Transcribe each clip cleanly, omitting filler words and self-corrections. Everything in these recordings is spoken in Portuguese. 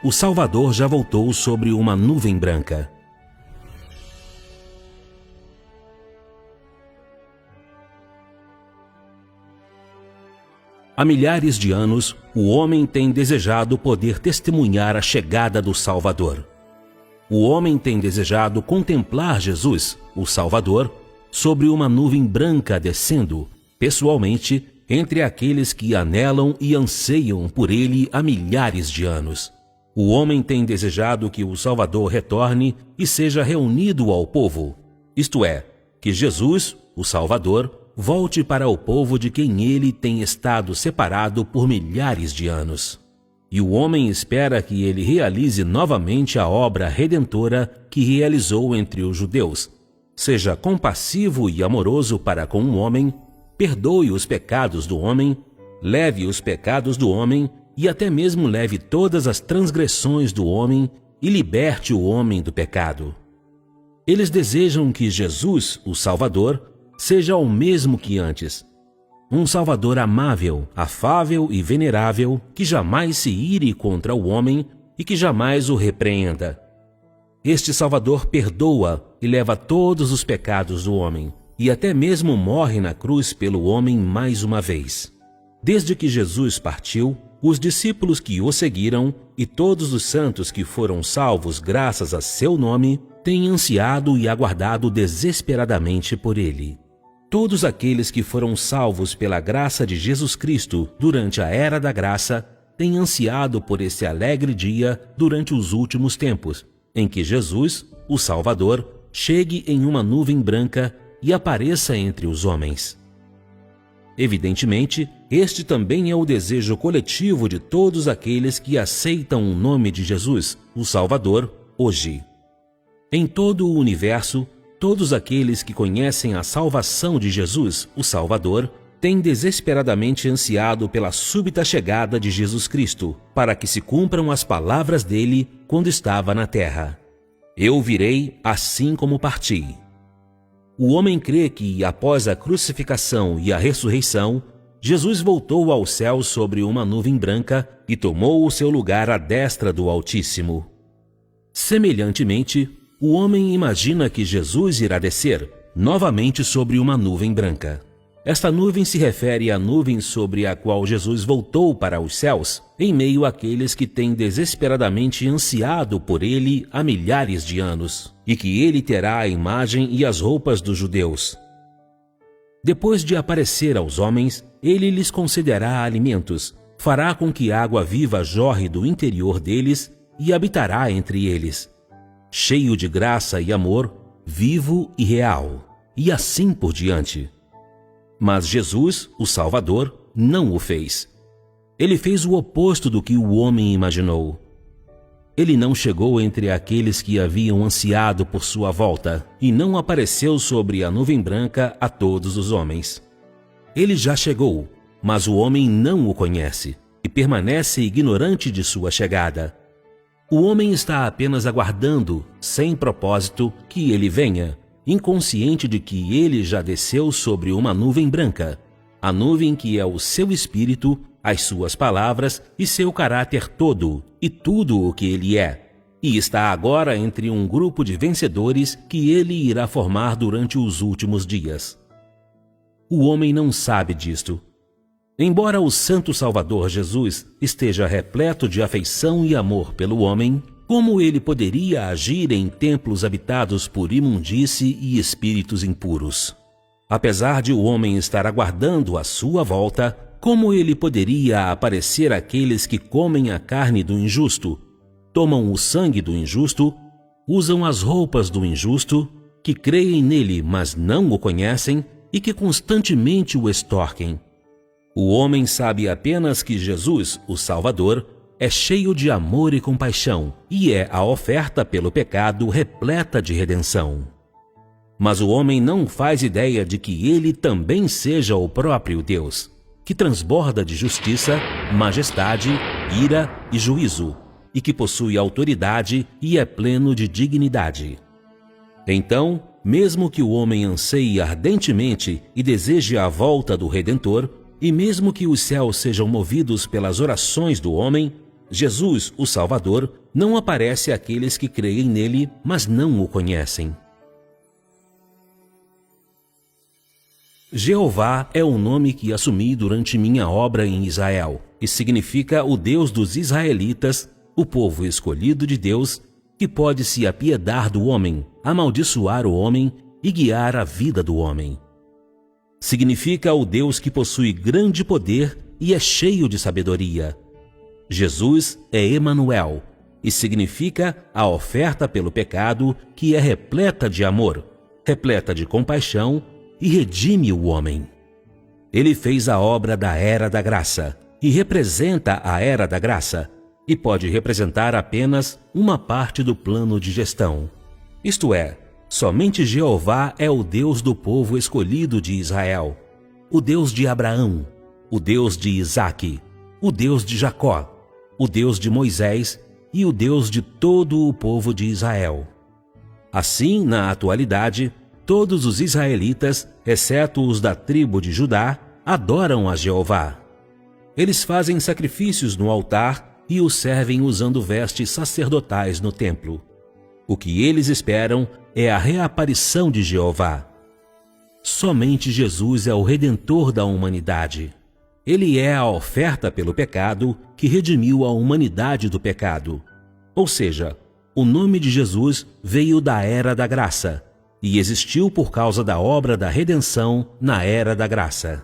o Salvador já voltou sobre uma nuvem branca. Há milhares de anos, o homem tem desejado poder testemunhar a chegada do Salvador. O homem tem desejado contemplar Jesus, o Salvador, sobre uma nuvem branca descendo, pessoalmente, entre aqueles que anelam e anseiam por ele há milhares de anos. O homem tem desejado que o Salvador retorne e seja reunido ao povo, isto é, que Jesus, o Salvador, volte para o povo de quem ele tem estado separado por milhares de anos. E o homem espera que ele realize novamente a obra redentora que realizou entre os judeus. Seja compassivo e amoroso para com o homem, perdoe os pecados do homem, leve os pecados do homem e até mesmo leve todas as transgressões do homem e liberte o homem do pecado. Eles desejam que Jesus, o Salvador, seja o mesmo que antes. Um Salvador amável, afável e venerável, que jamais se ire contra o homem e que jamais o repreenda. Este Salvador perdoa e leva todos os pecados do homem, e até mesmo morre na cruz pelo homem mais uma vez. Desde que Jesus partiu, os discípulos que o seguiram e todos os santos que foram salvos graças a seu nome têm ansiado e aguardado desesperadamente por ele. Todos aqueles que foram salvos pela graça de Jesus Cristo durante a Era da Graça têm ansiado por esse alegre dia durante os últimos tempos, em que Jesus, o Salvador, chegue em uma nuvem branca e apareça entre os homens. Evidentemente, este também é o desejo coletivo de todos aqueles que aceitam o nome de Jesus, o Salvador, hoje. Em todo o universo, todos aqueles que conhecem a salvação de Jesus, o Salvador, têm desesperadamente ansiado pela súbita chegada de Jesus Cristo, para que se cumpram as palavras dele quando estava na terra. Eu virei assim como parti. O homem crê que, após a crucificação e a ressurreição, Jesus voltou ao céu sobre uma nuvem branca e tomou o seu lugar à destra do Altíssimo. Semelhantemente, o homem imagina que Jesus irá descer novamente sobre uma nuvem branca. Esta nuvem se refere à nuvem sobre a qual Jesus voltou para os céus, em meio àqueles que têm desesperadamente ansiado por ele há milhares de anos, e que ele terá a imagem e as roupas dos judeus. Depois de aparecer aos homens, ele lhes concederá alimentos, fará com que água viva jorre do interior deles e habitará entre eles, cheio de graça e amor, vivo e real, e assim por diante. Mas Jesus, o Salvador, não o fez. Ele fez o oposto do que o homem imaginou. Ele não chegou entre aqueles que haviam ansiado por sua volta e não apareceu sobre a nuvem branca a todos os homens. Ele já chegou, mas o homem não o conhece e permanece ignorante de sua chegada. O homem está apenas aguardando, sem propósito, que ele venha, inconsciente de que ele já desceu sobre uma nuvem branca, a nuvem que é o seu espírito, as suas palavras e seu caráter todo, e tudo o que ele é, e está agora entre um grupo de vencedores que ele irá formar durante os últimos dias. O homem não sabe disto. Embora o Santo Salvador Jesus esteja repleto de afeição e amor pelo homem, como ele poderia agir em templos habitados por imundície e espíritos impuros? Apesar de o homem estar aguardando a sua volta, como ele poderia aparecer àqueles que comem a carne do injusto, tomam o sangue do injusto, usam as roupas do injusto, que creem nele, mas não o conhecem e que constantemente o extorquem? O homem sabe apenas que Jesus, o Salvador, é cheio de amor e compaixão e é a oferta pelo pecado repleta de redenção. Mas o homem não faz ideia de que ele também seja o próprio Deus, que transborda de justiça, majestade, ira e juízo, e que possui autoridade e é pleno de dignidade. Então, mesmo que o homem anseie ardentemente e deseje a volta do Redentor, e mesmo que os céus sejam movidos pelas orações do homem, Jesus, o Salvador, não aparece àqueles que creem nele, mas não o conhecem. Jeová é o nome que assumi durante minha obra em Israel, e significa o Deus dos israelitas, o povo escolhido de Deus, que pode se apiedar do homem, amaldiçoar o homem e guiar a vida do homem. Significa o Deus que possui grande poder e é cheio de sabedoria. Jesus é Emanuel, e significa a oferta pelo pecado que é repleta de amor, repleta de compaixão e redime o homem. Ele fez a obra da Era da Graça e representa a Era da Graça, e pode representar apenas uma parte do plano de gestão. Isto é, somente Jeová é o Deus do povo escolhido de Israel, o Deus de Abraão, o Deus de Isaque, o Deus de Jacó, o Deus de Moisés e o Deus de todo o povo de Israel. Assim, na atualidade, todos os israelitas, exceto os da tribo de Judá, adoram a Jeová. Eles fazem sacrifícios no altar e o servem usando vestes sacerdotais no templo. O que eles esperam é a reaparição de Jeová. Somente Jesus é o Redentor da humanidade. Ele é a oferta pelo pecado que redimiu a humanidade do pecado. Ou seja, o nome de Jesus veio da Era da Graça e existiu por causa da obra da redenção na Era da Graça.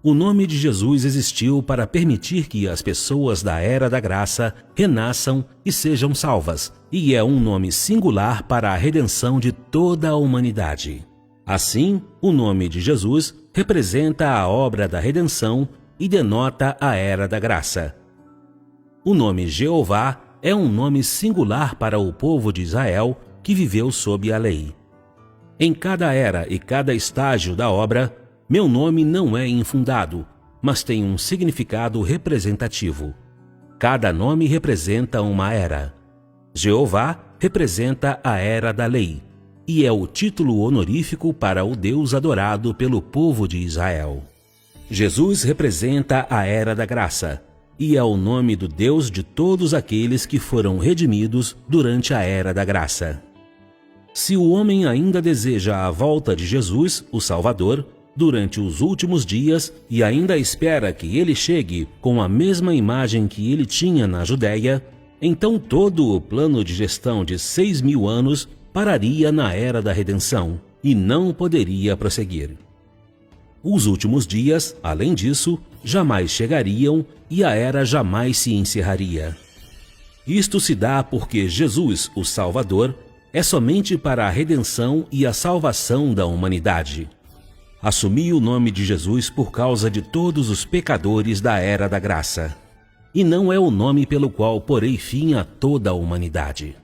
O nome de Jesus existiu para permitir que as pessoas da Era da Graça renasçam e sejam salvas, e é um nome singular para a redenção de toda a humanidade. Assim, o nome de Jesus representa a obra da redenção e denota a Era da Graça. O nome Jeová é um nome singular para o povo de Israel que viveu sob a lei. Em cada era e cada estágio da obra, meu nome não é infundado, mas tem um significado representativo. Cada nome representa uma era. Jeová representa a Era da Lei, e é o título honorífico para o Deus adorado pelo povo de Israel. Jesus representa a Era da Graça, e é o nome do Deus de todos aqueles que foram redimidos durante a Era da Graça. Se o homem ainda deseja a volta de Jesus, o Salvador, durante os últimos dias e ainda espera que ele chegue com a mesma imagem que ele tinha na Judéia, então todo o plano de gestão de 6.000 anos pararia na Era da Redenção e não poderia prosseguir. Os últimos dias, além disso, jamais chegariam e a Era jamais se encerraria. Isto se dá porque Jesus, o Salvador, é somente para a redenção e a salvação da humanidade. Assumi o nome de Jesus por causa de todos os pecadores da Era da Graça. E não é o nome pelo qual porei fim a toda a humanidade.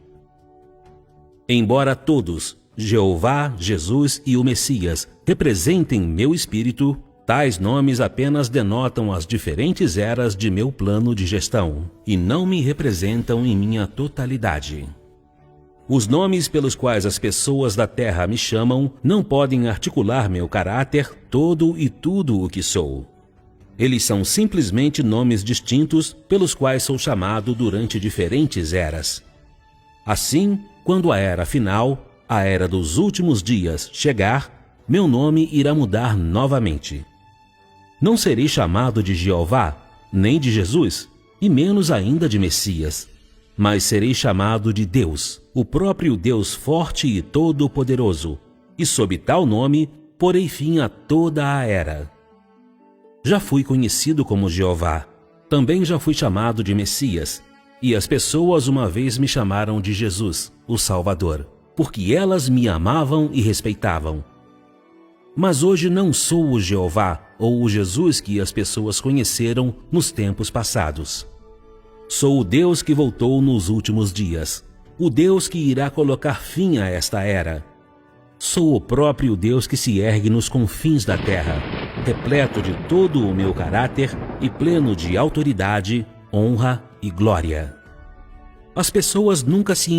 Embora todos, Jeová, Jesus e o Messias, representem meu espírito, tais nomes apenas denotam as diferentes eras de meu plano de gestão e não me representam em minha totalidade. Os nomes pelos quais as pessoas da terra me chamam não podem articular meu caráter todo e tudo o que sou. Eles são simplesmente nomes distintos pelos quais sou chamado durante diferentes eras. Assim, quando a era final, a era dos últimos dias, chegar, meu nome irá mudar novamente. Não serei chamado de Jeová, nem de Jesus, e menos ainda de Messias. Mas serei chamado de Deus, o próprio Deus forte e todo-poderoso, e sob tal nome porei fim a toda a era. Já fui conhecido como Jeová, também já fui chamado de Messias, e as pessoas uma vez me chamaram de Jesus, o Salvador, porque elas me amavam e respeitavam. Mas hoje não sou o Jeová ou o Jesus que as pessoas conheceram nos tempos passados. Sou o Deus que voltou nos últimos dias, o Deus que irá colocar fim a esta era. Sou o próprio Deus que se ergue nos confins da terra, repleto de todo o meu caráter e pleno de autoridade, honra e glória. As pessoas nunca se